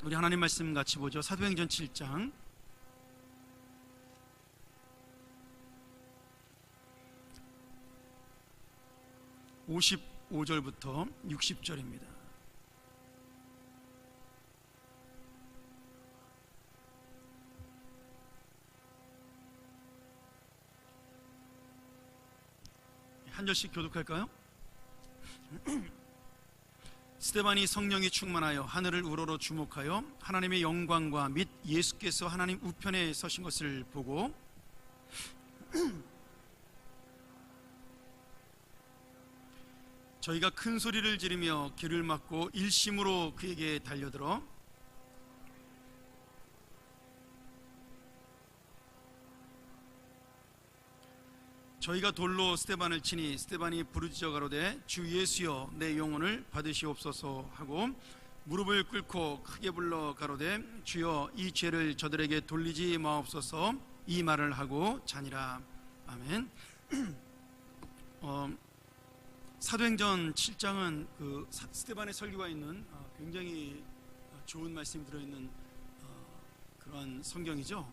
우리 하나님 말씀 같이 보죠. 사도행전 7장 55절부터 60절입니다. 한 절씩 교독할까요? 스데반이 성령이 충만하여 하늘을 우러러 주목하여 하나님의 영광과 및 예수께서 하나님 우편에 서신 것을 보고 저희가 큰 소리를 지르며 귀를 막고 일심으로 그에게 달려들어 저희가 돌로 스데반을 치니 스데반이 부르짖어 가로되 주 예수여 내 영혼을 받으시옵소서 하고 무릎을 꿇고 크게 불러 가로되 주여 이 죄를 저들에게 돌리지 마옵소서 이 말을 하고 자니라. 아멘. 사도행전 7장은 그 스데반의 설교가 있는 굉장히 좋은 말씀이 들어있는 그러한 성경이죠.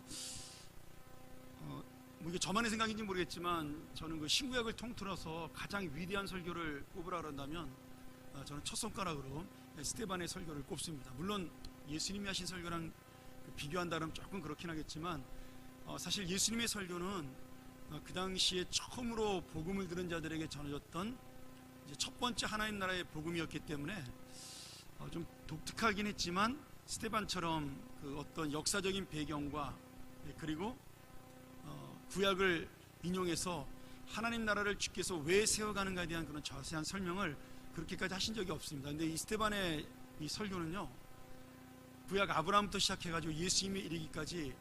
뭐 이게 저만의 생각인지 모르겠지만 저는 그 신구약을 통틀어서 가장 위대한 설교를 꼽으라 그런다면 저는 첫 손가락으로 스데반의 설교를 꼽습니다. 물론 예수님이 하신 설교랑 비교한다면 조금 그렇긴 하겠지만 사실 예수님의 설교는 그 당시에 처음으로 복음을 들은 자들에게 전해졌던 이제 첫 번째 하나님 나라의 복음이었기 때문에 좀 독특하긴 했지만 스데반처럼 그 어떤 역사적인 배경과 그리고 구약을 인용해서 하나님 나라를 주께서 왜 세워가는가에 대한 그런 자세한 설명을 그렇게까지 하신 적이 없습니다. 근데 이 스데반의 이 설교는요, 구약 아브라함부터 시작해가지고 예수님에 이르기까지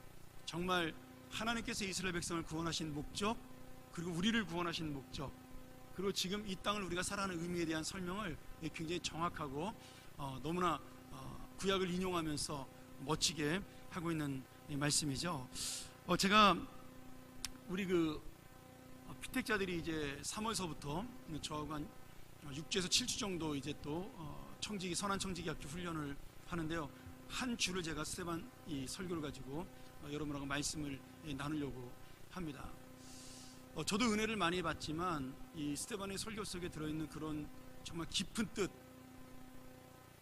정말 하나님께서 이스라엘 백성을 구원하신 목적, 그리고 우리를 구원하신 목적, 그리고 지금 이 땅을 우리가 살아가는 의미에 대한 설명을 굉장히 정확하고 너무나 구약을 인용하면서 멋지게 하고 있는 말씀이죠. 제가 우리 그 피택자들이 이제 3월서부터 저하고 한 6주에서 7주 정도 이제 또 청지기 선한 청지기 학교 훈련을 하는데요. 한 주를 제가 스데반 이 설교를 가지고 여러분하고 말씀을 나누려고 합니다. 저도 은혜를 많이 받지만 이 스데반의 설교 속에 들어있는 그런 정말 깊은 뜻,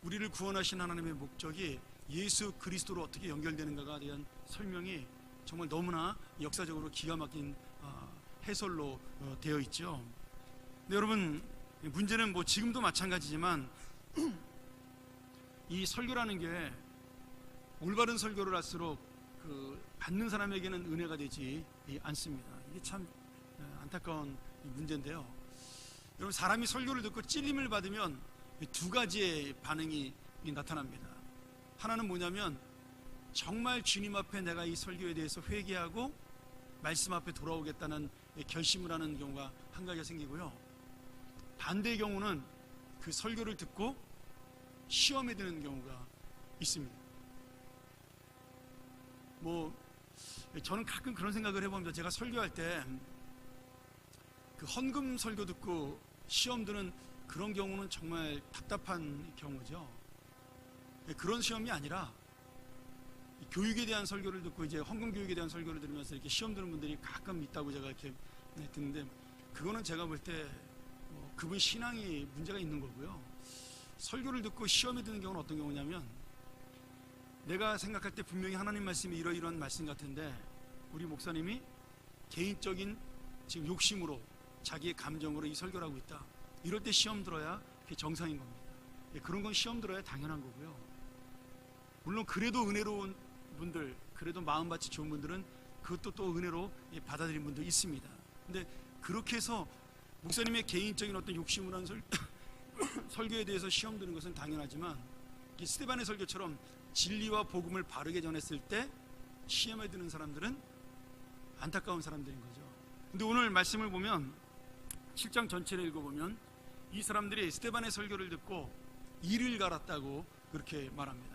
우리를 구원하신 하나님의 목적이 예수 그리스도로 어떻게 연결되는가가 대한 설명이 정말 너무나 역사적으로 기가 막힌 해설로 되어 있죠. 근데 여러분, 문제는 뭐 지금도 마찬가지지만 이 설교라는 게 올바른 설교를 할수록 그 받는 사람에게는 은혜가 되지 않습니다. 이게 참 안타까운 문제인데요. 여러분, 사람이 설교를 듣고 찔림을 받으면 두 가지의 반응이 나타납니다. 하나는 뭐냐면 정말 주님 앞에 내가 이 설교에 대해서 회개하고 말씀 앞에 돌아오겠다는 결심을 하는 경우가 한 가지가 생기고요. 반대의 경우는 그 설교를 듣고 시험에 드는 경우가 있습니다. 뭐 저는 가끔 그런 생각을 해봅니다. 제가 설교할 때 그 헌금 설교 듣고 시험 드는 그런 경우는 정말 답답한 경우죠. 그런 시험이 아니라 교육에 대한 설교를 듣고 이제 헌금 교육에 대한 설교를 들으면서 이렇게 시험 드는 분들이 가끔 있다고 제가 이렇게 듣는데, 그거는 제가 볼 때 그분 신앙이 문제가 있는 거고요. 설교를 듣고 시험에 드는 경우는 어떤 경우냐면, 내가 생각할 때 분명히 하나님 말씀이 이러이러한 말씀 같은데 우리 목사님이 개인적인 지금 욕심으로 자기의 감정으로 이 설교를 하고 있다. 이럴 때 시험 들어야 그게 정상인 겁니다. 그런 건 시험 들어야 당연한 거고요. 물론 그래도 은혜로운 분들, 그래도 마음밭이 좋은 분들은 그것도 또 은혜로 받아들인 분도 있습니다. 근데 그렇게 해서 목사님의 개인적인 어떤 욕심을 한 설교에 대해서 시험 드는 것은 당연하지만, 이 스데반의 설교처럼 진리와 복음을 바르게 전했을 때 시험에 드는 사람들은 안타까운 사람들인 거죠. 근데 오늘 말씀을 보면 7장 전체를 읽어보면 이 사람들이 스데반의 설교를 듣고 이를 갈았다고 그렇게 말합니다.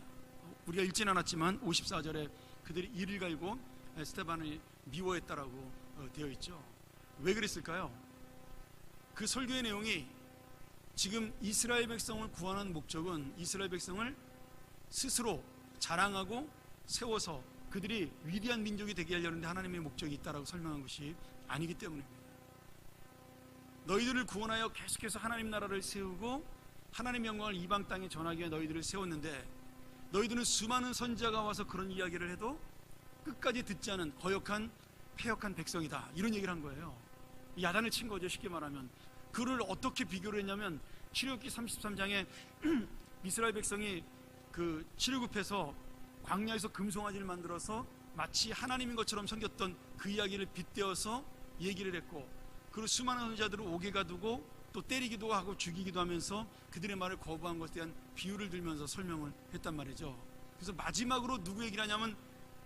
우리가 읽진 않았지만 54절에 그들이 이를 갈고 스데반을 미워했다라고 되어 있죠. 왜 그랬을까요? 그 설교의 내용이 지금 이스라엘 백성을 구원한 목적은 이스라엘 백성을 스스로 자랑하고 세워서 그들이 위대한 민족이 되게 하려는데 하나님의 목적이 있다라고 설명한 것이 아니기 때문입니다. 너희들을 구원하여 계속해서 하나님 나라를 세우고 하나님의 영광을 이방 땅에 전하기 위해 너희들을 세웠는데 너희들은 수많은 선지자가 와서 그런 이야기를 해도 끝까지 듣지 않은 거역한 패역한 백성이다, 이런 얘기를 한 거예요. 야단을 친 거죠. 쉽게 말하면 그를 어떻게 비교를 했냐면 출애굽기 33장에 이스라엘 백성이 그 출애굽해서 광야에서 금송아지를 만들어서 마치 하나님인 것처럼 섬겼던 그 이야기를 빗대어서 얘기를 했고, 그리고 수많은 선지자들을 옥에 가두고 또 때리기도 하고 죽이기도 하면서 그들의 말을 거부한 것에 대한 비유를 들면서 설명을 했단 말이죠. 그래서 마지막으로 누구 얘기를 하냐면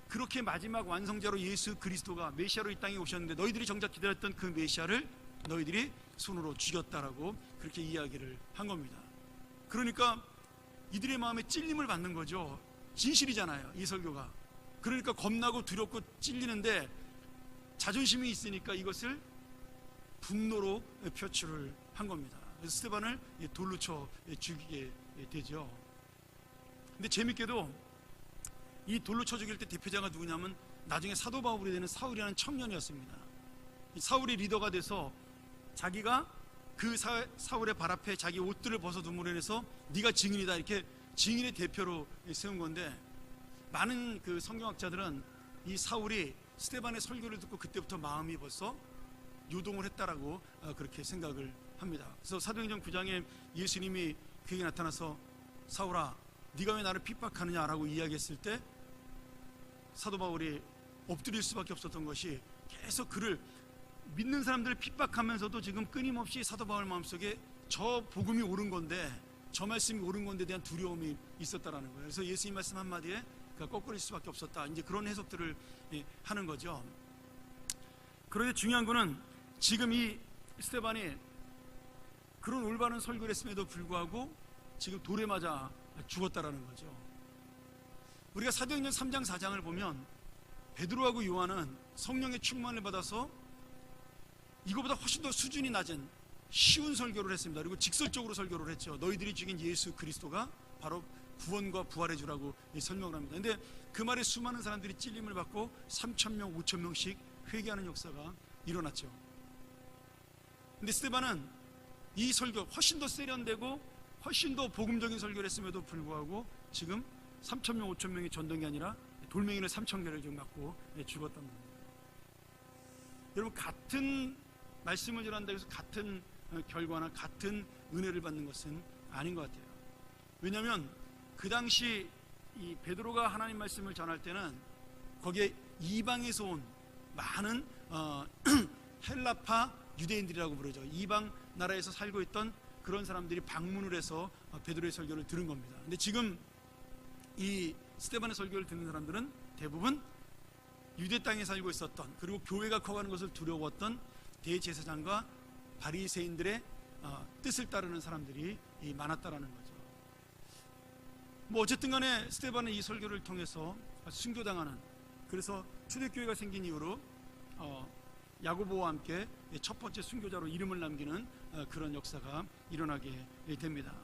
그렇게 마지막 완성자로 예수 그리스도가 메시아로 이 땅에 오셨는데 너희들이 정작 기다렸던 그 메시아를 너희들이 손으로 죽였다라고 그렇게 이야기를 한 겁니다. 그러니까 이들의 마음에 찔림을 받는 거죠. 진실이잖아요, 이 설교가. 그러니까 겁나고 두렵고 찔리는데 자존심이 있으니까 이것을 분노로 표출을 한 겁니다. 그래서 스데반을 돌로 쳐 죽이게 되죠. 근데 재밌게도 이 돌로 쳐 죽일 때 대표자가 누구냐면 나중에 사도 바울이 되는 사울이라는 청년이었습니다. 이 사울이 리더가 돼서 자기가 그 사울의 발 앞에 자기 옷들을 벗어 눈물을 내서 네가 증인이다, 이렇게 증인의 대표로 세운 건데, 많은 그 성경학자들은 이 사울이 스데반의 설교를 듣고 그때부터 마음이 벌써 요동을 했다라고 그렇게 생각을 합니다. 그래서 사도행전 9장에 예수님이 그에게 나타나서 사울아 네가 왜 나를 핍박하느냐라고 이야기했을 때 사도 바울이 엎드릴 수밖에 없었던 것이 계속 그를 믿는 사람들을 핍박하면서도 지금 끊임없이 사도 바울 마음속에 저 복음이 옳은 건데, 저 말씀이 옳은 건데 대한 두려움이 있었다라는 거예요. 그래서 예수님 말씀 한마디에 거꾸릴 수밖에 없었다, 이제 그런 해석들을 하는 거죠. 그런데 중요한 거는 지금 이 스데반이 그런 올바른 설교를 했음에도 불구하고 지금 돌에 맞아 죽었다라는 거죠. 우리가 사도행전 3장 4장을 보면 베드로하고 요한은 성령의 충만을 받아서 이거보다 훨씬 더 수준이 낮은 쉬운 설교를 했습니다. 그리고 직설적으로 설교를 했죠. 너희들이 죽인 예수 그리스도가 바로 구원과 부활의 주라고 설명을 합니다. 근데 그 말에 수많은 사람들이 찔림을 받고 3,000명, 5,000명씩 회개하는 역사가 일어났죠. 근데 스데반은 이 설교 훨씬 더 세련되고 훨씬 더 복음적인 설교를 했음에도 불구하고 지금 3,000명, 5,000명이 전동이 아니라 돌멩이를 3,000개를 지금 맞고 죽었단 말입니다. 여러분, 같은 말씀을 전한다고 해서 같은 결과나 같은 은혜를 받는 것은 아닌 것 같아요. 왜냐하면 그 당시 이 베드로가 하나님 말씀을 전할 때는 거기에 이방에서 온 많은 헬라파 유대인들이라고 부르죠. 이방 나라에서 살고 있던 그런 사람들이 방문을 해서 베드로의 설교를 들은 겁니다. 근데 지금 이 스데반의 설교를 듣는 사람들은 대부분 유대 땅에 살고 있었던, 그리고 교회가 커가는 것을 두려웠던 대제사장과 바리새인들의 뜻을 따르는 사람들이 많았다라는 거죠. 뭐 어쨌든 간에 스데반은 이 설교를 통해서 순교당하는, 그래서 초대교회가 생긴 이후로 야고보와 함께 첫 번째 순교자로 이름을 남기는 그런 역사가 일어나게 됩니다.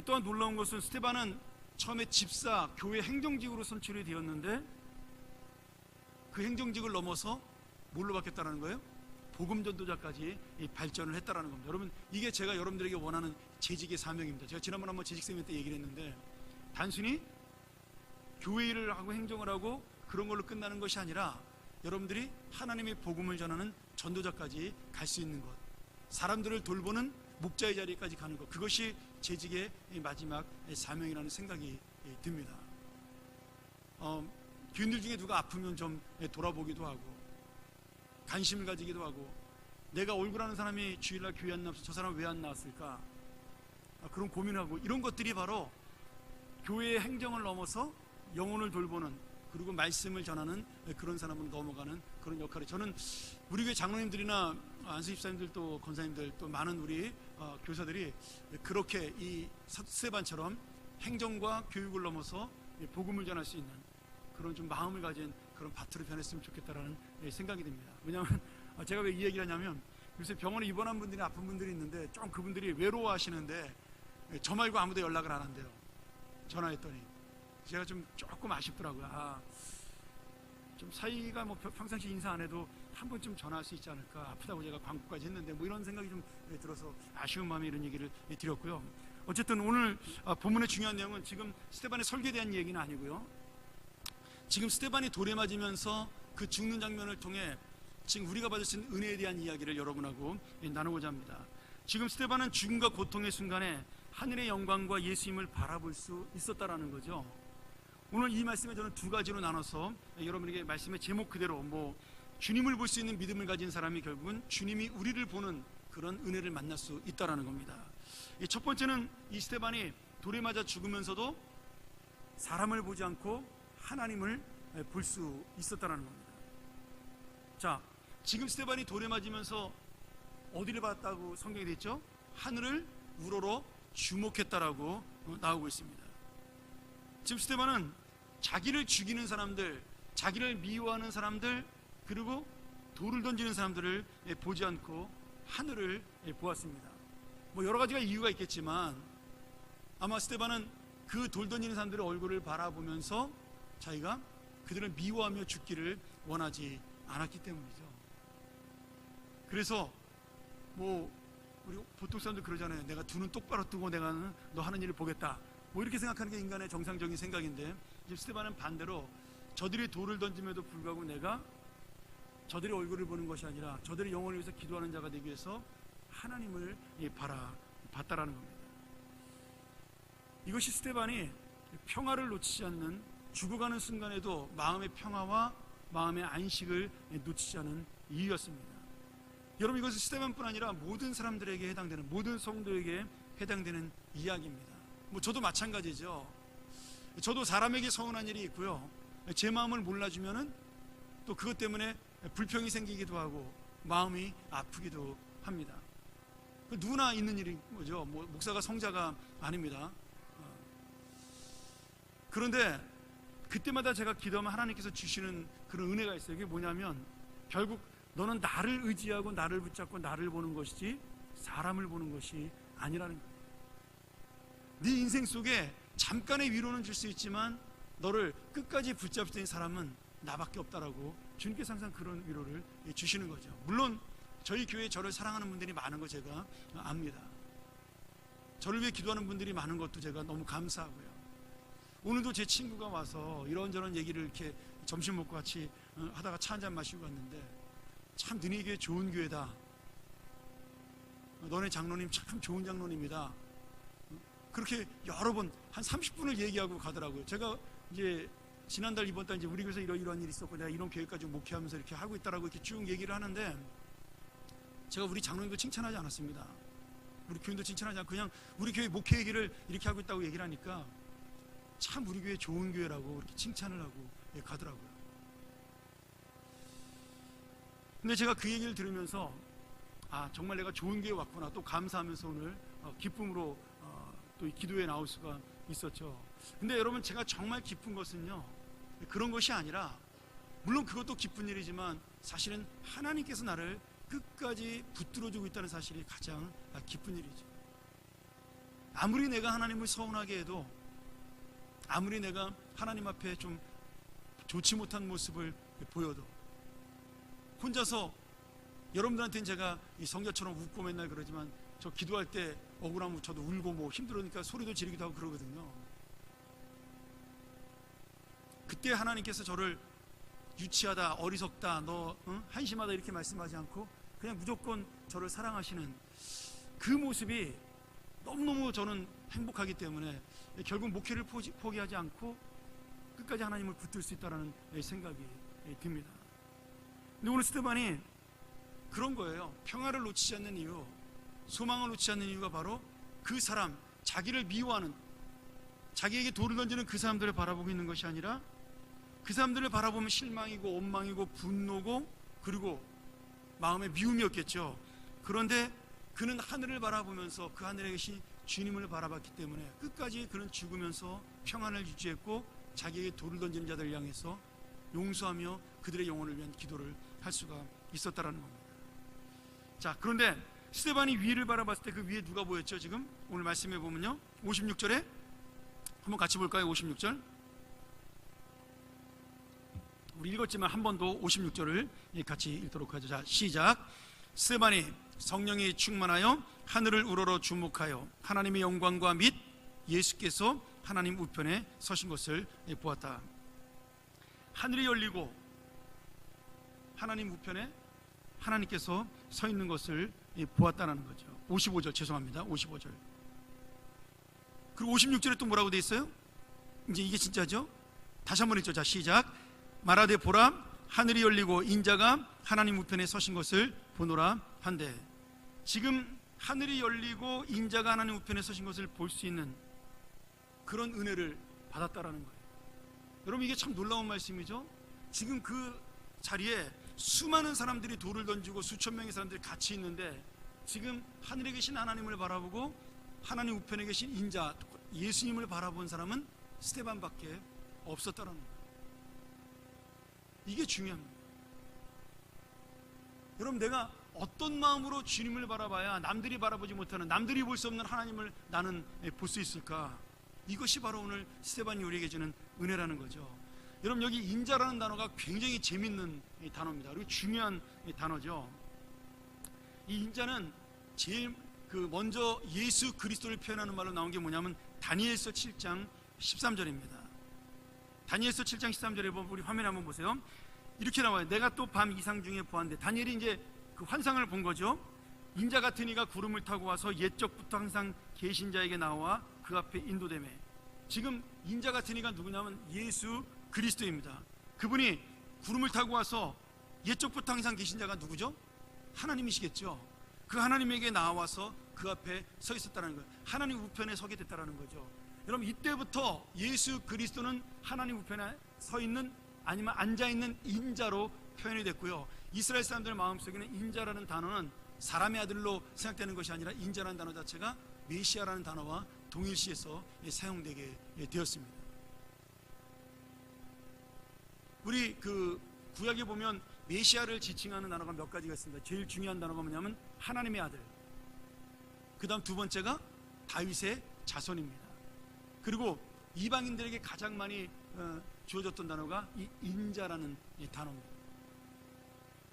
또한 놀라운 것은 스데반은 처음에 집사, 교회 행정직으로 선출이 되었는데 그 행정직을 넘어서 뭘로 바뀌었다는 거예요? 복음 전도자까지 발전을 했다는 겁니다. 여러분, 이게 제가 여러분들에게 원하는 재직의 사명입니다. 제가 지난번에 한번 재직 세미나 때 얘기를 했는데, 단순히 교회 일을 하고 행정을 하고 그런 걸로 끝나는 것이 아니라 여러분들이 하나님의 복음을 전하는 전도자까지 갈 수 있는 것, 사람들을 돌보는 목자의 자리까지 가는 것, 그것이 재직의 마지막 사명이라는 생각이 듭니다. 교인들 중에 누가 아프면 좀 돌아보기도 하고 관심을 가지기도 하고, 내가 얼굴하는 사람이 주일날 교회 안 나와서 저 사람 왜 안 나왔을까, 그런 고민하고, 이런 것들이 바로 교회의 행정을 넘어서 영혼을 돌보는, 그리고 말씀을 전하는 그런 사람으로 넘어가는 그런 역할이, 저는 우리 교회 장로님들이나 안수 집사님들 또 권사님들 또 많은 우리 교사들이 그렇게 이 스데반처럼 행정과 교육을 넘어서 복음을 전할 수 있는 그런 좀 마음을 가진 그런 바트로 변했으면 좋겠다라는 생각이 듭니다. 왜냐하면 제가 왜 이 얘기를 하냐면, 요새 병원에 입원한 분들이, 아픈 분들이 있는데 좀 그분들이 외로워하시는데 저 말고 아무도 연락을 안 한대요. 전화했더니 제가 좀 조금 아쉽더라고요. 좀 사이가 뭐 평상시 인사 안 해도 한 번쯤 전화할 수 있지 않을까. 아프다고 제가 광고까지 했는데 뭐 이런 생각이 좀 들어서 아쉬운 마음에 이런 얘기를 드렸고요. 어쨌든 오늘 본문의 중요한 내용은 지금 스데반의 설교에 대한 얘기는 아니고요. 지금 스데반이 돌에 맞으면서 그 죽는 장면을 통해 지금 우리가 받을 수 있는 은혜에 대한 이야기를 여러분하고 나누고자 합니다. 지금 스데반은 죽음과 고통의 순간에 하늘의 영광과 예수님을 바라볼 수 있었다라는 거죠. 오늘 이 말씀에 저는 두 가지로 나눠서 여러분에게 말씀의 제목 그대로 주님을 볼 수 있는 믿음을 가진 사람이 결국은 주님이 우리를 보는 그런 은혜를 만날 수 있다라는 겁니다. 첫 번째는 이 스데반이 돌에 맞아 죽으면서도 사람을 보지 않고 하나님을 볼 수 있었다라는 겁니다. 자, 지금 스데반이 돌에 맞으면서 어디를 봤다고 성경이 되어 있죠? 하늘을 우러러 주목했다라고 나오고 있습니다. 지금 스데반은 자기를 죽이는 사람들, 자기를 미워하는 사람들, 그리고 돌을 던지는 사람들을 보지 않고 하늘을 보았습니다. 뭐 여러 가지가 이유가 있겠지만 아마 스데반은 그 돌 던지는 사람들의 얼굴을 바라보면서 자기가 그들을 미워하며 죽기를 원하지 않았기 때문이죠. 그래서 우리 보통 사람들 그러잖아요. 내가 두 눈 똑바로 뜨고 내가 너 하는 일을 보겠다. 이렇게 생각하는 게 인간의 정상적인 생각인데, 지금 스데반은 반대로 저들이 돌을 던짐에도 불구하고 내가 저들의 얼굴을 보는 것이 아니라 저들의 영혼을 위해서 기도하는 자가 되기 위해서 하나님을 바라봤다라는 겁니다. 이것이 스데반이 평화를 놓치지 않는, 죽어가는 순간에도 마음의 평화와 마음의 안식을 놓치지 않은 이유였습니다. 여러분, 이것은 스데반뿐 아니라 모든 사람들에게 해당되는, 모든 성도에게 해당되는 이야기입니다. 저도 마찬가지죠. 저도 사람에게 서운한 일이 있고요, 제 마음을 몰라주면은 또 그것 때문에 불평이 생기기도 하고 마음이 아프기도 합니다. 누구나 있는 일인 거죠. 목사가 성자가 아닙니다. 그런데 그때마다 제가 기도하면 하나님께서 주시는 그런 은혜가 있어요. 이게 뭐냐면 결국 너는 나를 의지하고 나를 붙잡고 나를 보는 것이지 사람을 보는 것이 아니라는 거예요. 네 인생 속에 잠깐의 위로는 줄 수 있지만 너를 끝까지 붙잡을 수 있는 사람은 나밖에 없다라고 주님께서 항상 그런 위로를 주시는 거죠. 물론 저희 교회에 저를 사랑하는 분들이 많은 거 제가 압니다. 저를 위해 기도하는 분들이 많은 것도 제가 너무 감사하고요. 오늘도 제 친구가 와서 이런저런 얘기를 이렇게 점심 먹고 같이 하다가 차 한잔 마시고 갔는데, 참 너네 교회 좋은 교회다, 너네 장로님 참 좋은 장로님이다, 그렇게 여러 번 한 30분을 얘기하고 가더라고요. 제가 이제 지난달 이번 달 이제 우리 교회에서 이러한 일이 있었고 내가 이런 교회까지 목회하면서 이렇게 하고 있다라고 이렇게 쭉 얘기를 하는데, 제가 우리 장로님도 칭찬하지 않았습니다. 우리 교인도 칭찬하지 않고 그냥 우리 교회 목회 얘기를 이렇게 하고 있다고 얘기를 하니까 참 우리 교회 좋은 교회라고 이렇게 칭찬을 하고 가더라고요. 근데 제가 그 얘기를 들으면서 정말 내가 좋은 교회에 왔구나, 또 감사하면서 오늘 기쁨으로 또 이 기도에 나올 수가 있었죠. 근데 여러분, 제가 정말 기쁜 것은요, 그런 것이 아니라, 물론 그것도 기쁜 일이지만 사실은 하나님께서 나를 끝까지 붙들어주고 있다는 사실이 가장 기쁜 일이죠. 아무리 내가 하나님을 서운하게 해도, 아무리 내가 하나님 앞에 좀 좋지 못한 모습을 보여도, 혼자서, 여러분들한테는 제가 이 성자처럼 웃고 맨날 그러지만 저 기도할 때 억울하면 저도 울고 힘들으니까 소리도 지르기도 하고 그러거든요. 그때 하나님께서 저를 유치하다, 어리석다, 너 한심하다 이렇게 말씀하지 않고 그냥 무조건 저를 사랑하시는 그 모습이 너무너무 저는 행복하기 때문에 결국 목회를 포기하지 않고 끝까지 하나님을 붙들 수 있다는 생각이 듭니다. 근데 오늘 스데반이 그런 거예요. 평화를 놓치지 않는 이유, 소망을 놓치지 않는 이유가 바로 그 사람, 자기를 미워하는, 자기에게 돌을 던지는 그 사람들을 바라보고 있는 것이 아니라, 그 사람들을 바라보면 실망이고 원망이고 분노고 그리고 마음의 미움이었겠죠. 그런데 그는 하늘을 바라보면서 그 하늘에 계신 주님을 바라봤기 때문에 끝까지 그는 죽으면서 평안을 유지했고, 자기에게 돌을 던지는 자들을 향해서 용서하며 그들의 영혼을 위한 기도를 할 수가 있었다라는 겁니다. 자, 그런데 스데반이 위를 바라봤을 때 그 위에 누가 보였죠? 지금 오늘 말씀해 보면요, 56절에 한번 같이 볼까요? 56절 우리 읽었지만 한 번 더 56절을 같이 읽도록 하죠. 자, 시작. 스데반이 성령이 충만하여 하늘을 우러러 주목하여 하나님의 영광과 및 예수께서 하나님 우편에 서신 것을 보았다. 하늘이 열리고 하나님 우편에 하나님께서 서 있는 것을 보았다는 거죠. 55절 죄송합니다. 55절. 그리고 56절에 또 뭐라고 돼 있어요? 이제 이게 진짜죠? 다시 한번 읽죠. 자, 시작. 말하되 보라 하늘이 열리고 인자가 하나님 우편에 서신 것을 보노라 한데, 지금 하늘이 열리고 인자가 하나님 우편에 서신 것을 볼 수 있는 그런 은혜를 받았다라는 거예요. 여러분, 이게 참 놀라운 말씀이죠. 지금 그 자리에 수많은 사람들이 돌을 던지고 수천 명의 사람들이 같이 있는데, 지금 하늘에 계신 하나님을 바라보고 하나님 우편에 계신 인자 예수님을 바라본 사람은 스데반밖에 없었다라는 거예요. 이게 중요합니다. 여러분, 내가 어떤 마음으로 주님을 바라봐야 남들이 바라보지 못하는, 남들이 볼 수 없는 하나님을 나는 볼 수 있을까? 이것이 바로 오늘 스데반이 우리에게 주는 은혜라는 거죠. 여러분, 여기 인자라는 단어가 굉장히 재밌는 단어입니다. 그리고 중요한 단어죠. 이 인자는 제일 먼저 예수 그리스도를 표현하는 말로 나온 게 뭐냐면 다니엘서 7장 13절입니다. 다니엘서 7장 13절에 보면, 우리 화면에 한번 보세요. 이렇게 나와요. 내가 또 밤 이상 중에 보았는데, 다니엘이 이제 그 환상을 본 거죠. 인자 같은 이가 구름을 타고 와서 옛적부터 항상 계신 자에게 나와 그 앞에 인도되매. 지금 인자 같은 이가 누구냐면 예수 그리스도입니다. 그분이 구름을 타고 와서 옛적부터 항상 계신 자가 누구죠? 하나님이시겠죠. 그 하나님에게 나와서 그 앞에 서 있었다는 거예요. 하나님 우편에 서게 됐다는 거죠. 여러분, 이때부터 예수 그리스도는 하나님 우편에 서 있는, 아니면 앉아 있는 인자로 표현이 됐고요. 이스라엘 사람들 마음속에는 인자라는 단어는 사람의 아들로 생각되는 것이 아니라 인자라는 단어 자체가 메시아라는 단어와 동일시해서 사용되게 되었습니다. 우리 그 구약에 보면 메시아를 지칭하는 단어가 몇 가지가 있습니다. 제일 중요한 단어가 뭐냐면 하나님의 아들, 그 다음 두 번째가 다윗의 자손입니다. 그리고 이방인들에게 가장 많이 주어졌던 단어가 이 인자라는 단어입니다.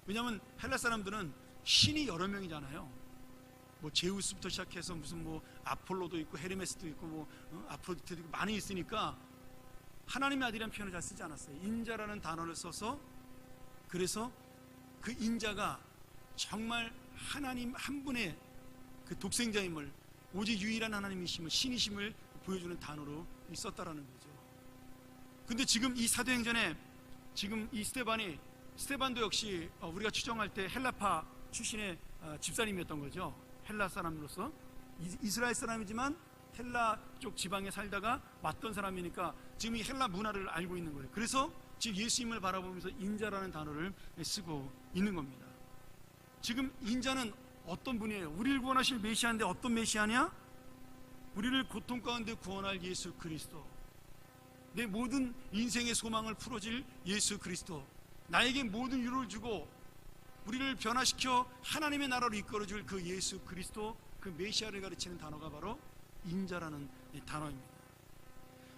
왜냐하면 헬라 사람들은 신이 여러 명이잖아요. 뭐 제우스부터 시작해서 무슨 뭐 아폴로도 있고 헤르메스도 있고 뭐 아프로디테도 있고 많이 있으니까 하나님의 아들이라는 표현을 잘 쓰지 않았어요. 인자라는 단어를 써서, 그래서 그 인자가 정말 하나님 한 분의 그 독생자임을, 오직 유일한 하나님이심을, 신이심을 보여주는 단어로 썼다라는 거죠. 근데 지금 이 사도행전에 지금 이 스데반도 역시 우리가 추정할 때 헬라파 출신의 집사님이었던 거죠. 헬라 사람으로서 이스라엘 사람이지만 헬라 쪽 지방에 살다가 왔던 사람이니까 지금 이 헬라 문화를 알고 있는 거예요. 그래서 지금 예수님을 바라보면서 인자라는 단어를 쓰고 있는 겁니다. 지금 인자는 어떤 분이에요? 우리를 구원하실 메시아인데 어떤 메시아냐? 우리를 고통 가운데 구원할 예수 그리스도, 내 모든 인생의 소망을 풀어줄 예수 그리스도, 나에게 모든 위로를 주고 우리를 변화시켜 하나님의 나라로 이끌어줄 그 예수 그리스도, 그 메시아를 가르치는 단어가 바로 인자라는 단어입니다.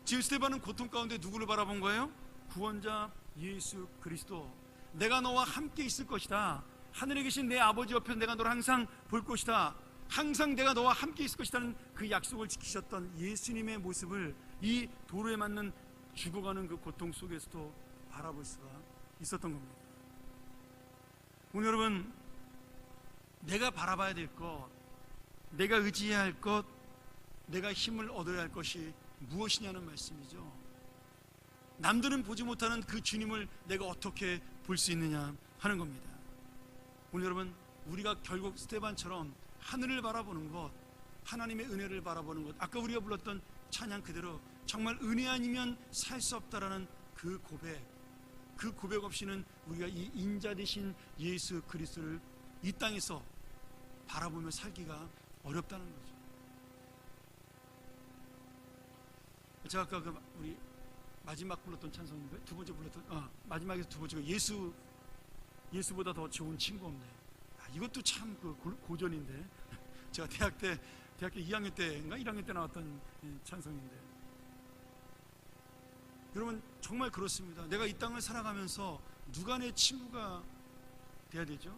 지금 스데반은 고통 가운데 누구를 바라본 거예요? 구원자 예수 그리스도. 내가 너와 함께 있을 것이다. 하늘에 계신 내 아버지 옆에 내가 너를 항상 볼 것이다. 항상 내가 너와 함께 있을 것이라는 그 약속을 지키셨던 예수님의 모습을 이 도로에 맞는 죽어가는 그 고통 속에서도 바라볼 수가 있었던 겁니다. 오늘 여러분, 내가 바라봐야 될 것, 내가 의지해야 할 것, 내가 힘을 얻어야 할 것이 무엇이냐는 말씀이죠. 남들은 보지 못하는 그 주님을 내가 어떻게 볼 수 있느냐 하는 겁니다. 오늘 여러분, 우리가 결국 스데반처럼 하늘을 바라보는 것, 하나님의 은혜를 바라보는 것, 아까 우리가 불렀던 찬양 그대로 정말 은혜 아니면 살 수 없다라는 그 고백, 그 고백 없이는 우리가 이 인자 되신 예수 그리스도를 이 땅에서 바라보며 살기가 어렵다는 거죠. 제가 아까 우리 마지막 불렀던 찬송인가요? 두 번째 불렀던 마지막에서 두 번째가 예수보다 더 좋은 친구 없네. 이것도 참 그 고전인데, 제가 대학교 2학년 때인가 1학년 때 나왔던 찬송인데, 여러분 정말 그렇습니다. 내가 이 땅을 살아가면서 누가 내 친구가 돼야 되죠?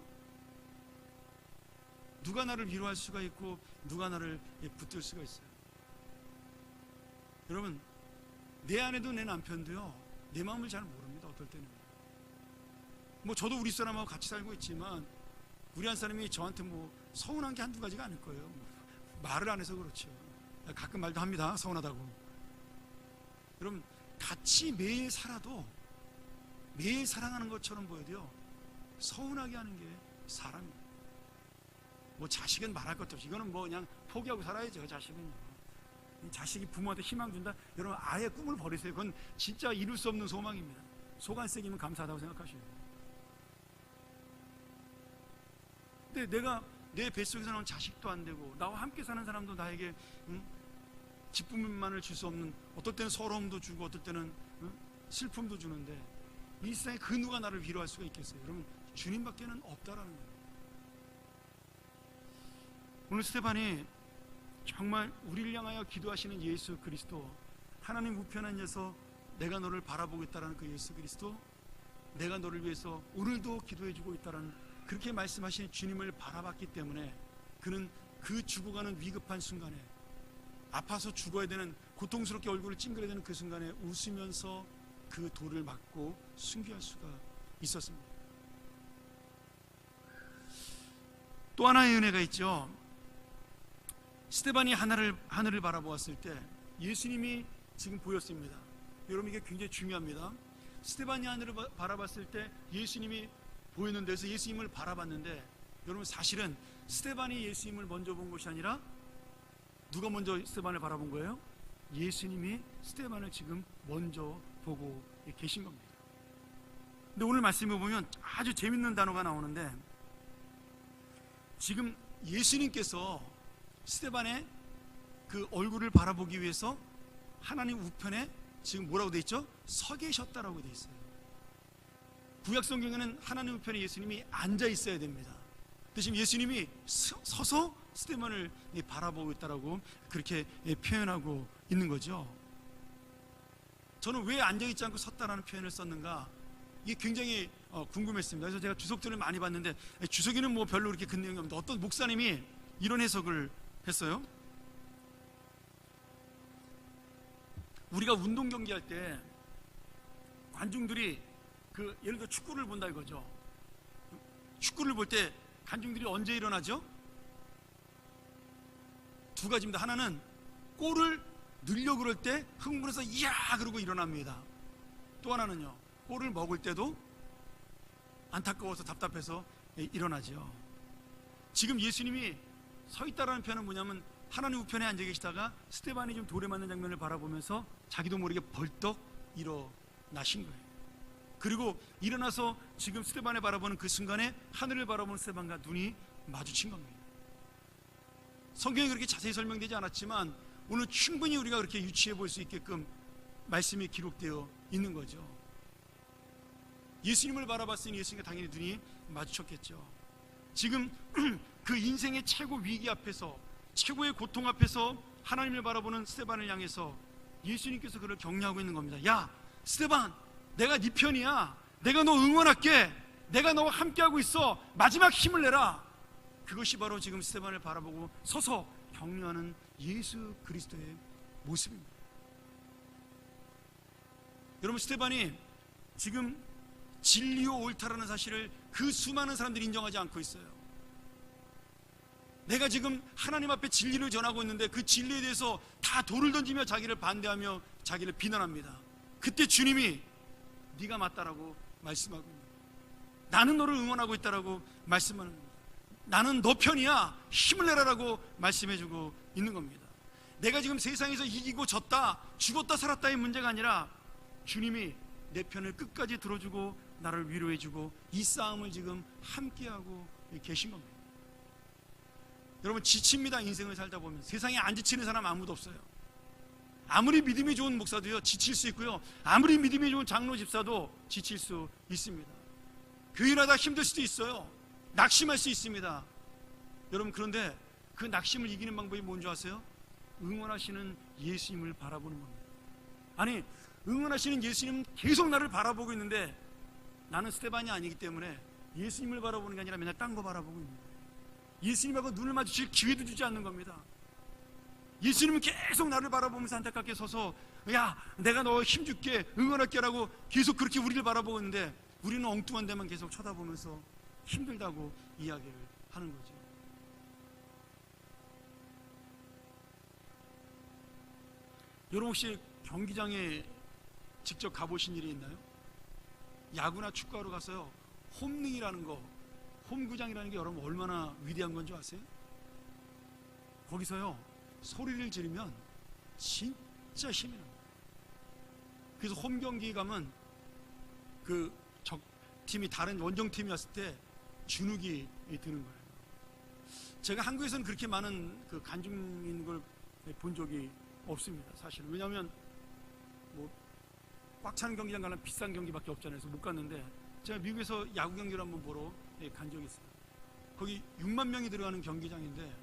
누가 나를 위로할 수가 있고 누가 나를 붙들 수가 있어요. 여러분 내 아내도 내 남편도요 내 마음을 잘 모릅니다. 어떨 때는 뭐 저도 우리 사람하고 같이 살고 있지만 우리 한 사람이 저한테 뭐 서운한 게 한두 가지가 아닐 거예요. 말을 안 해서 그렇죠. 가끔 말도 합니다. 서운하다고. 여러분 같이 매일 살아도 매일 사랑하는 것처럼 보여도요 서운하게 하는 게 사람이에요. 뭐 자식은 말할 것도 없이 이거는 뭐 그냥 포기하고 살아야죠. 자식은요. 자식이 부모한테 희망 준다? 여러분 아예 꿈을 버리세요. 그건 진짜 이룰 수 없는 소망입니다. 소간색이면 감사하다고 생각하셔야 돼요. 근데 내가 내 뱃속에 사는 자식도 안 되고 나와 함께 사는 사람도 나에게 기쁨만을 줄 수 없는, 어떨 때는 서러움도 주고 어떨 때는 슬픔도 주는데 이 세상에 그 누가 나를 위로할 수가 있겠어요? 여러분 주님밖에는 없다라는 거예요. 오늘 스테반이 정말 우리를 향하여 기도하시는 예수 그리스도, 하나님 우편에 앉아서 내가 너를 바라보고 있다라는 그 예수 그리스도, 내가 너를 위해서 오늘도 기도해주고 있다라는 그렇게 말씀하신 주님을 바라봤기 때문에 그는 그 죽어가는 위급한 순간에, 아파서 죽어야 되는, 고통스럽게 얼굴을 찡그려야 되는 그 순간에 웃으면서 그 돌을 맞고 순교할 수가 있었습니다. 또 하나의 은혜가 있죠. 스테반이 하늘을 바라보았을 때 예수님이 지금 보였습니다. 여러분 이게 굉장히 중요합니다. 스테반이 하늘을 바라봤을 때 예수님이 보였는데, 그래서 예수님을 바라봤는데, 여러분 사실은 스테반이 예수님을 먼저 본 것이 아니라 누가 먼저 스테반을 바라본 거예요? 예수님이 스테반을 지금 먼저 보고 계신 겁니다. 근데 오늘 말씀을 보면 아주 재밌는 단어가 나오는데, 지금 예수님께서 스테반의 그 얼굴을 바라보기 위해서 하나님 우편에 지금 뭐라고 돼 있죠? 서 계셨다라고 돼 있어요. 구약 성경에는 하나님 우편에 예수님이 앉아 있어야 됩니다. 근데 지금 예수님이 서서 스테반을 바라보고 있다라고 그렇게 표현하고 있는 거죠. 저는 왜 앉아 있지 않고 섰다라는 표현을 썼는가, 이게 굉장히 궁금했습니다. 그래서 제가 주석들을 많이 봤는데, 주석이는 뭐 별로 그렇게 근 내용이 없는데 어떤 목사님이 이런 해석을 했어요. 우리가 운동 경기할 때 관중들이 예를 들어 축구를 본다 이거죠. 축구를 볼 때 관중들이 언제 일어나죠? 두 가지입니다. 하나는 골을 넣으려고 그럴 때 흥분해서 이야 그러고 일어납니다. 또 하나는요, 골을 먹을 때도 안타까워서 답답해서 일어나죠. 지금 예수님이 서 있다라는 표현은 뭐냐면, 하나님 우편에 앉아 계시다가 스테반이 좀 돌에 맞는 장면을 바라보면서 자기도 모르게 벌떡 일어나신 거예요. 그리고 일어나서 지금 스테반을 바라보는 그 순간에 하늘을 바라보는 스테반과 눈이 마주친 겁니다. 성경에 그렇게 자세히 설명되지 않았지만 오늘 충분히 우리가 그렇게 유추해 볼 수 있게끔 말씀이 기록되어 있는 거죠. 예수님을 바라봤으니 예수님과 당연히 눈이 마주쳤겠죠. 지금 그 인생의 최고 위기 앞에서, 최고의 고통 앞에서 하나님을 바라보는 스테반을 향해서 예수님께서 그를 격려하고 있는 겁니다. 야 스테반, 내가 네 편이야. 내가 너 응원할게. 내가 너와 함께하고 있어. 마지막 힘을 내라. 그것이 바로 지금 스테반을 바라보고 서서 격려하는 예수 그리스도의 모습입니다. 여러분 스테반이 지금 진리요 옳다라는 사실을 그 수많은 사람들이 인정하지 않고 있어요. 내가 지금 하나님 앞에 진리를 전하고 있는데 그 진리에 대해서 다 돌을 던지며 자기를 반대하며 자기를 비난합니다. 그때 주님이 네가 맞다라고 말씀하고 있습니다. 나는 너를 응원하고 있다라고 말씀하는 겁니다. 나는 너 편이야. 힘을 내라라고 말씀해주고 있는 겁니다. 내가 지금 세상에서 이기고 졌다, 죽었다 살았다의 문제가 아니라 주님이 내 편을 끝까지 들어주고 나를 위로해주고 이 싸움을 지금 함께하고 계신 겁니다. 여러분 지칩니다. 인생을 살다 보면 세상에 안 지치는 사람 아무도 없어요. 아무리 믿음이 좋은 목사도요 지칠 수 있고요, 아무리 믿음이 좋은 장로 집사도 지칠 수 있습니다. 교회하다 힘들 수도 있어요. 낙심할 수 있습니다. 여러분 그런데 그 낙심을 이기는 방법이 뭔지 아세요? 응원하시는 예수님을 바라보는 겁니다. 아니 응원하시는 예수님은 계속 나를 바라보고 있는데 나는 스데반이 아니기 때문에 예수님을 바라보는 게 아니라 맨날 딴 거 바라보고 있는 거예요. 예수님하고 눈을 마주칠 기회도 주지 않는 겁니다. 예수님은 계속 나를 바라보면서 안타깝게 서서 야 내가 너 힘줄게 응원할게 라고 계속 그렇게 우리를 바라보고 있는데 우리는 엉뚱한 데만 계속 쳐다보면서 힘들다고 이야기를 하는 거죠. 여러분 혹시 경기장에 직접 가보신 일이 있나요? 야구나 축구하러 가서요 홈링이라는 거, 홈구장이라는 게 여러분 얼마나 위대한 건지 아세요? 거기서요 소리를 지르면 진짜 힘이 납니다. 그래서 홈 경기 가면 그 적 팀이 다른 원정 팀이었을 때 주눅이 드는 거예요. 제가 한국에서는 그렇게 많은 그 관중 있는 걸 본 적이 없습니다. 사실 왜냐하면 뭐 꽉 차는 경기장 가려면 비싼 경기밖에 없잖아요. 그래서 못 갔는데 제가 미국에서 야구 경기를 한번 보러 간 적이 있어요. 거기 6만 명이 들어가는 경기장인데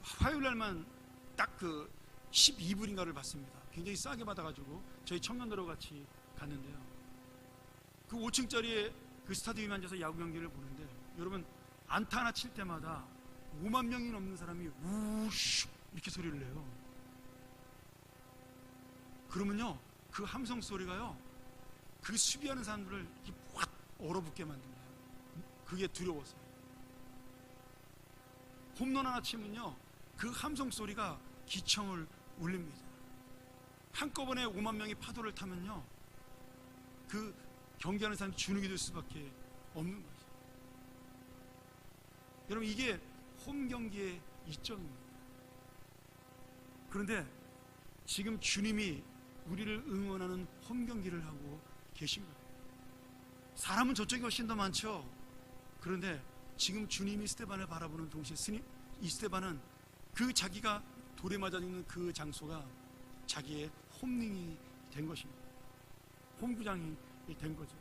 화요일 날만 딱 그 12불인가를 받습니다. 굉장히 싸게 받아가지고 저희 청년들하고 같이 갔는데요. 그 5층짜리에 그 스타디움에 앉아서 야구 경기를 보는데 여러분 안타 하나 칠 때마다 5만 명이 넘는 사람이 우슈 이렇게 소리를 내요. 그러면요 그 함성 소리가요 그 수비하는 사람들을 이렇게 확 얼어붙게 만듭니다. 그게 두려워서요. 홈런 하나 치면요 그 함성 소리가 기청을 울립니다. 한꺼번에 5만 명이 파도를 타면요 그 경기하는 사람이 주눅이 될 수밖에 없는 거죠. 여러분 이게 홈 경기의 이점입니다. 그런데 지금 주님이 우리를 응원하는 홈 경기를 하고 계신 거예요. 사람은 저쪽이 훨씬 더 많죠. 그런데 지금 주님이 스데반을 바라보는 동시에 이 스데반은 그 자기가 돌에 맞아 죽는 그 장소가 자기의 홈링이 된 것입니다. 홈구장이 된 거죠.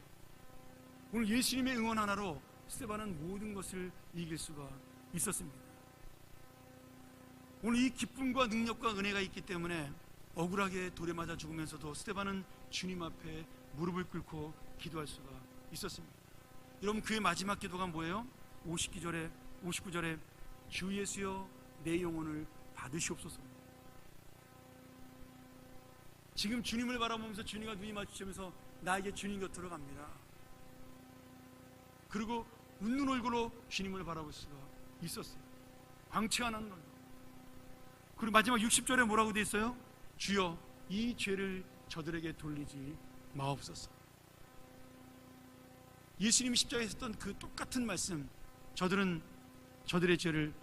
오늘 예수님의 응원 하나로 스데반은 모든 것을 이길 수가 있었습니다. 오늘 이 기쁨과 능력과 은혜가 있기 때문에 억울하게 돌에 맞아 죽으면서도 스데반은 주님 앞에 무릎을 꿇고 기도할 수가 있었습니다. 여러분 그의 마지막 기도가 뭐예요? 59절에 주 예수여 내 영혼을 받으시옵소서. 지금 주님을 바라보면서 주님과 눈이 마주치면서 나 이제 주님 곁으로 갑니다. 그리고 웃는 얼굴로 주님을 바라볼 수가 있었어요. 광채하는 얼굴. 그리고 마지막 60절에 뭐라고 돼 있어요? 주여 이 죄를 저들에게 돌리지 마옵소서. 예수님이 십자가에 했던 그 똑같은 말씀, 저들은 저들의 죄를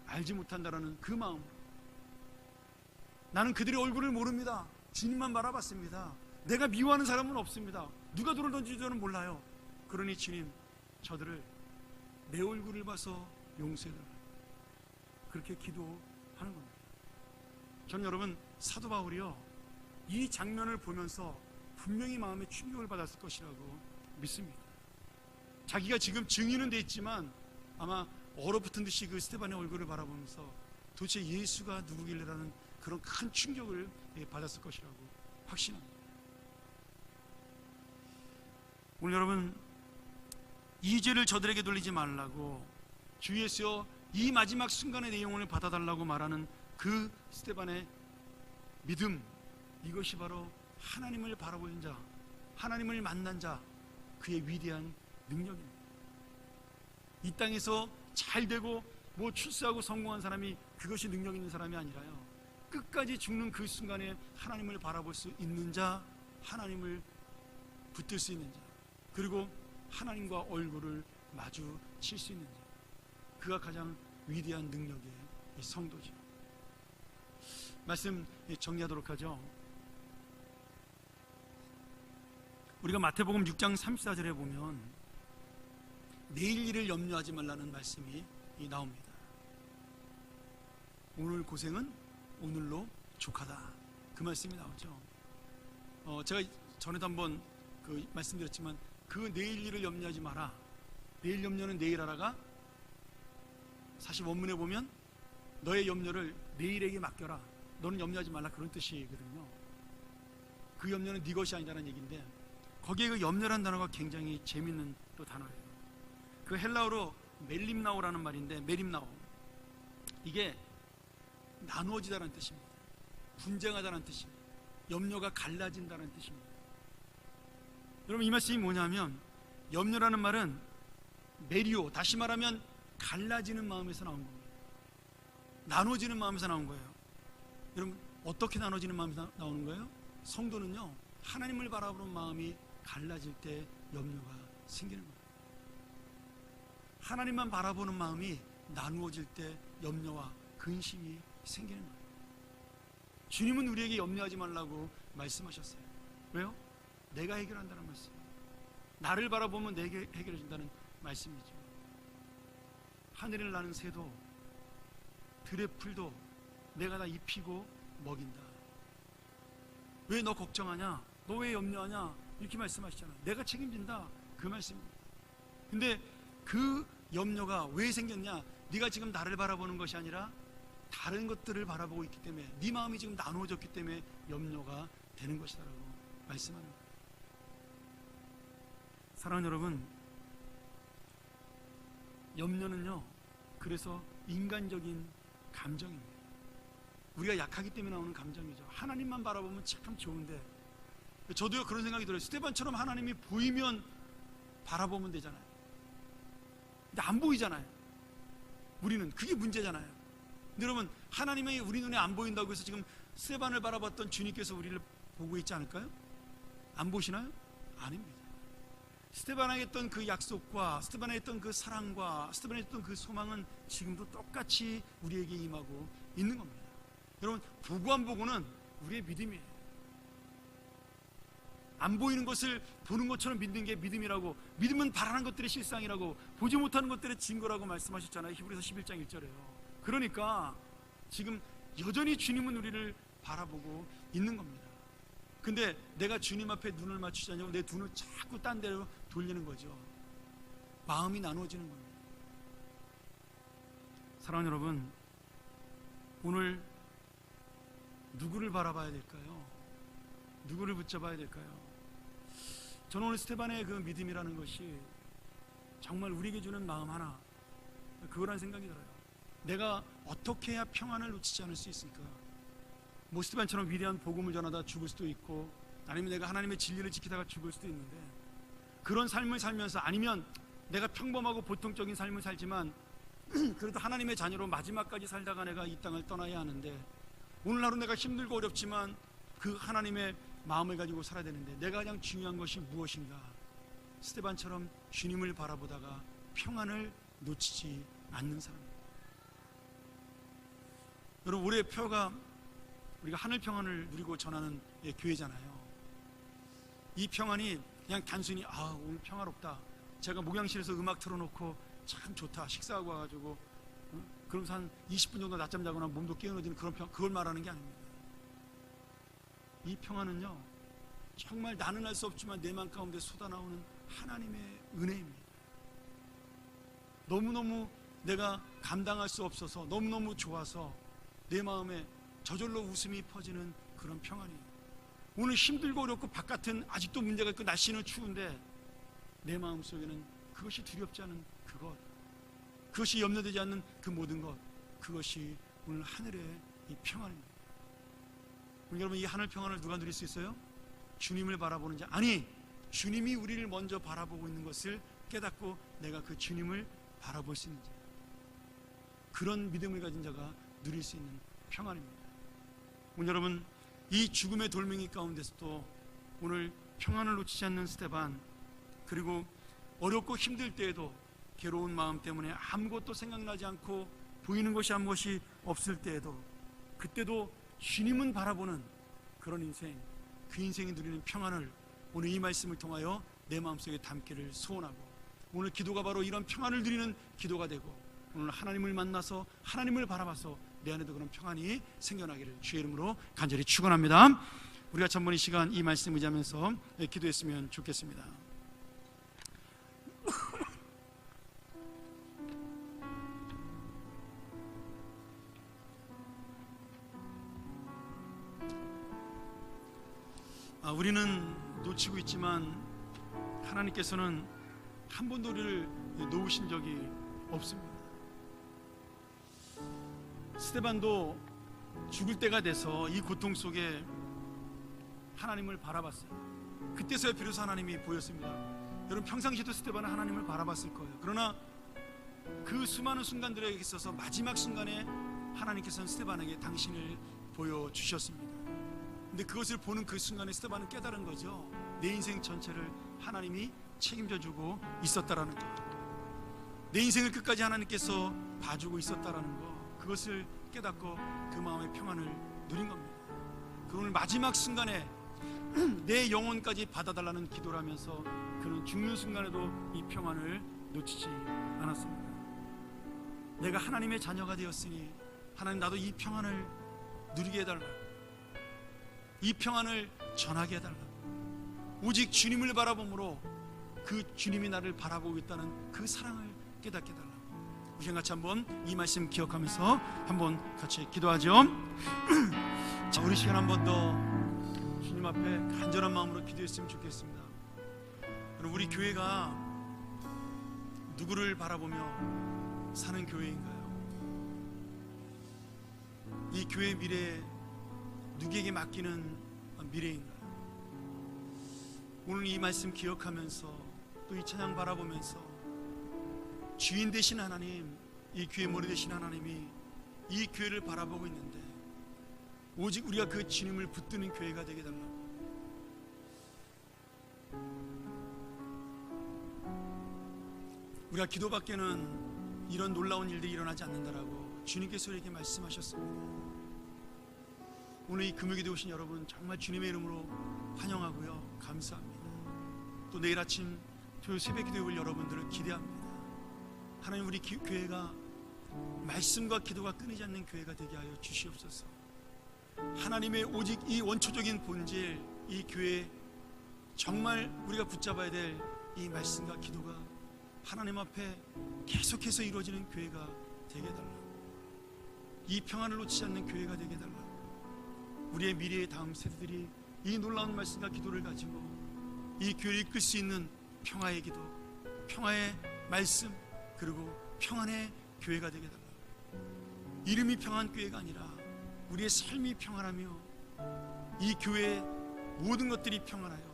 알지 못한다라는 그 마음. 나는 그들의 얼굴을 모릅니다. 주님만 바라봤습니다. 내가 미워하는 사람은 없습니다. 누가 돌을 던지는지 저는 몰라요. 그러니 주님 저들을 내 얼굴을 봐서 용서해달라. 그렇게 기도하는 겁니다. 저는 여러분 사도 바울이요 이 장면을 보면서 분명히 마음에 충격을 받았을 것이라고 믿습니다. 자기가 지금 증인은 돼 있지만 아마 얼어붙은 듯이 그 스데반의 얼굴을 바라보면서 도대체 예수가 누구길래라는 그런 큰 충격을 받았을 것이라고 확신합니다. 오늘 여러분 이 죄를 저들에게 돌리지 말라고 주 예수여 이 마지막 순간의 내 영혼을 받아달라고 말하는 그 스데반의 믿음, 이것이 바로 하나님을 바라보는 자, 하나님을 만난 자, 그의 위대한 능력입니다. 이 땅에서 잘 되고 뭐 출세하고 성공한 사람이 그것이 능력 있는 사람이 아니라요 끝까지 죽는 그 순간에 하나님을 바라볼 수 있는 자, 하나님을 붙들 수 있는 자, 그리고 하나님과 얼굴을 마주칠 수 있는 자, 그가 가장 위대한 능력의 성도죠. 말씀 정리하도록 하죠. 우리가 마태복음 6장 34절에 보면 내일 일을 염려하지 말라는 말씀이 나옵니다. 오늘 고생은 오늘로 족하다, 그 말씀이 나오죠. 제가 전에도 한번 그 말씀드렸지만 그 내일 일을 염려하지 마라, 내일 염려는 내일 하라가 사실 원문에 보면 너의 염려를 내일에게 맡겨라, 너는 염려하지 말라, 그런 뜻이거든요. 그 염려는 네 것이 아니라는 얘기인데, 거기에 그 염려라는 단어가 굉장히 재밌는 또 단어예요. 그 헬라어로 멜림나오라는 말인데, 멜림나오, 이게 나누어지다라는 뜻입니다. 분쟁하다라는 뜻입니다. 염려가 갈라진다는 뜻입니다. 여러분, 이 말씀이 뭐냐면, 염려라는 말은 메리오, 다시 말하면 갈라지는 마음에서 나온 겁니다. 나눠지는 마음에서 나온 거예요. 여러분, 어떻게 나눠지는 마음에서 나오는 거예요? 성도는요, 하나님을 바라보는 마음이 갈라질 때 염려가 생기는 거예요. 하나님만 바라보는 마음이 나누어질 때 염려와 근심이 생기는 거예요. 주님은 우리에게 염려하지 말라고 말씀하셨어요. 왜요? 내가 해결한다는 말씀, 나를 바라보면 내게 해결해 준다는 말씀이죠. 하늘을 나는 새도 들의 풀도 내가 다 입히고 먹인다. 왜 너 걱정하냐? 너 왜 염려하냐? 이렇게 말씀하시잖아요. 내가 책임진다, 그 말씀입니다. 근데 그 염려가 왜 생겼냐? 네가 지금 나를 바라보는 것이 아니라 다른 것들을 바라보고 있기 때문에, 네 마음이 지금 나누어졌기 때문에 염려가 되는 것이다라고 말씀하는 거예요. 사랑하는 여러분, 염려는요, 그래서 인간적인 감정입니다. 우리가 약하기 때문에 나오는 감정이죠. 하나님만 바라보면 참 좋은데, 저도요 그런 생각이 들어요. 스데반처럼 하나님이 보이면 바라보면 되잖아요. 근데 안 보이잖아요. 우리는 그게 문제잖아요. 근데 여러분, 하나님이 우리 눈에 안 보인다고 해서 지금 스데반을 바라봤던 주님께서 우리를 보고 있지 않을까요? 안 보시나요? 아닙니다. 스데반에게 했던 그 약속과 스데반에 했던 그 사랑과 스데반에 했던 그 소망은 지금도 똑같이 우리에게 임하고 있는 겁니다. 여러분, 보고 안 보고는 우리의 믿음이에요. 안 보이는 것을 보는 것처럼 믿는 게 믿음이라고, 믿음은 바라는 것들의 실상이라고, 보지 못하는 것들의 증거라고 말씀하셨잖아요. 히브리서 11장 1절에요. 그러니까 지금 여전히 주님은 우리를 바라보고 있는 겁니다. 근데 내가 주님 앞에 눈을 맞추지 않냐고 내 눈을 자꾸 딴 데로 돌리는 거죠. 마음이 나누어지는 겁니다. 사랑하는 여러분, 오늘 누구를 바라봐야 될까요? 누구를 붙잡아야 될까요? 저는 오늘 스데반의 그 믿음이라는 것이 정말 우리에게 주는 마음 하나, 그거라는 생각이 들어요. 내가 어떻게 해야 평안을 놓치지 않을 수 있을까? 뭐 스데반처럼 위대한 복음을 전하다 죽을 수도 있고, 아니면 내가 하나님의 진리를 지키다가 죽을 수도 있는데, 그런 삶을 살면서, 아니면 내가 평범하고 보통적인 삶을 살지만 그래도 하나님의 자녀로 마지막까지 살다가 내가 이 땅을 떠나야 하는데, 오늘 하루 내가 힘들고 어렵지만 그 하나님의 마음을 가지고 살아야 되는데, 내가 가장 중요한 것이 무엇인가? 스데반처럼 주님을 바라보다가 평안을 놓치지 않는 사람. 여러분, 올해 표가 우리가 하늘 평안을 누리고 전하는 교회잖아요. 이 평안이 그냥 단순히 오늘 평화롭다, 제가 목양실에서 음악 틀어놓고 참 좋다, 식사하고 와가지고 그러면서 한 20분 정도 낮잠 자거나 몸도 깨어나지는 그런 그걸 말하는 게 아닙니다. 이 평안은요, 정말 나는 알 수 없지만 내 마음 가운데 쏟아나오는 하나님의 은혜입니다. 너무너무 내가 감당할 수 없어서 너무너무 좋아서 내 마음에 저절로 웃음이 퍼지는 그런 평안이에요. 오늘 힘들고 어렵고 바깥은 아직도 문제가 있고 날씨는 추운데 내 마음속에는 그것이 두렵지 않은 그것이 염려되지 않는 그 모든 것, 그것이 오늘 하늘의 이 평안입니다. 여러분, 이 하늘 평안을 누가 누릴 수 있어요? 주님을 바라보는 자, 아니 주님이 우리를 먼저 바라보고 있는 것을 깨닫고 내가 그 주님을 바라볼 수 있는 자, 그런 믿음을 가진 자가 누릴 수 있는 평안입니다. 오늘 여러분, 이 죽음의 돌멩이 가운데서도 오늘 평안을 놓치지 않는 스데반, 그리고 어렵고 힘들 때에도 괴로운 마음 때문에 아무것도 생각나지 않고 보이는 것이 아무것이 없을 때에도, 그때도 주님은 바라보는 그런 인생, 그 인생이 누리는 평안을 오늘 이 말씀을 통하여 내 마음속에 담기를 소원하고, 오늘 기도가 바로 이런 평안을 누리는 기도가 되고, 오늘 하나님을 만나서 하나님을 바라봐서 내 안에도 그런 평안이 생겨나기를 주의 이름으로 간절히 축원합니다. 우리가 전번 이 시간 이 말씀 의지하면서 기도했으면 좋겠습니다. 우리는 놓치고 있지만 하나님께서는 한 번도 우리를 놓으신 적이 없습니다. 스데반도 죽을 때가 돼서 이 고통 속에 하나님을 바라봤어요. 그때서야 비로소 하나님이 보였습니다. 여러분 평상시에도 스데반은 하나님을 바라봤을 거예요. 그러나 그 수많은 순간들에 있어서 마지막 순간에 하나님께서는 스데반에게 당신을 보여주셨습니다. 근데 그것을 보는 그 순간에 스데반은 깨달은 거죠. 내 인생 전체를 하나님이 책임져주고 있었다라는 것, 내 인생을 끝까지 하나님께서 봐주고 있었다라는 것, 그것을 깨닫고 그 마음의 평안을 누린 겁니다. 그 오늘 마지막 순간에 내 영혼까지 받아달라는 기도를 하면서 그는 죽는 순간에도 이 평안을 놓치지 않았습니다. 내가 하나님의 자녀가 되었으니 하나님 나도 이 평안을 누리게 해달라, 이 평안을 전하게 해달라. 오직 주님을 바라봄으로 그 주님이 나를 바라보고 있다는 그 사랑을 깨닫게 해달라. 우리 같이 한번 이 말씀 기억하면서 한번 같이 기도하죠. 자, 우리 시간 한 번 더 주님 앞에 간절한 마음으로 기도했으면 좋겠습니다. 우리 교회가 누구를 바라보며 사는 교회인가요? 이 교회의 미래 누구에게 맡기는 미래인가요? 오늘 이 말씀 기억하면서 또 이 찬양 바라보면서 주인 되신 하나님, 이 교회 머리 되신 하나님이 이 교회를 바라보고 있는데 오직 우리가 그 주님을 붙드는 교회가 되게 달라고. 우리가 기도밖에는 이런 놀라운 일들이 일어나지 않는다라고 주님께서 우리에게 말씀하셨습니다. 오늘 이 금요기도에 오신 여러분 정말 주님의 이름으로 환영하고요, 감사합니다. 또 내일 아침 토요일 새벽 기도에 올 여러분들을 기대합니다. 하나님, 우리 교회가 말씀과 기도가 끊이지 않는 교회가 되게 하여 주시옵소서. 하나님의 오직 이 원초적인 본질, 이 교회 정말 우리가 붙잡아야 될 이 말씀과 기도가 하나님 앞에 계속해서 이루어지는 교회가 되게 해달라고. 이 평안을 놓치지 않는 교회가 되게 해달라고. 우리의 미래의 다음 세대들이 이 놀라운 말씀과 기도를 가지고 이 교회를 이끌 수 있는 평화의 기도, 평화의 말씀, 그리고 평안의 교회가 되게 해달라고. 이름이 평안교회가 아니라 우리의 삶이 평안하며 이 교회의 모든 것들이 평안하여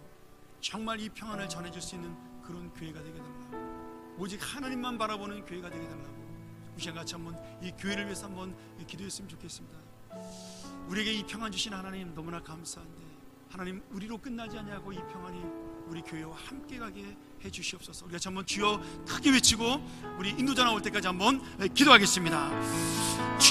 정말 이 평안을 전해줄 수 있는 그런 교회가 되게 해달라고. 오직 하나님만 바라보는 교회가 되게 해달라고. 우리 시간 같이 한번 이 교회를 위해서 한번 기도했으면 좋겠습니다. 우리에게 이 평안 주신 하나님 너무나 감사한데, 하나님 우리로 끝나지 않냐고 이 평안이 우리 교회와 함께 가게 해주시옵소서. 우리가 한번 주여 크게 외치고 우리 인도자 나올 때까지 한번 기도하겠습니다.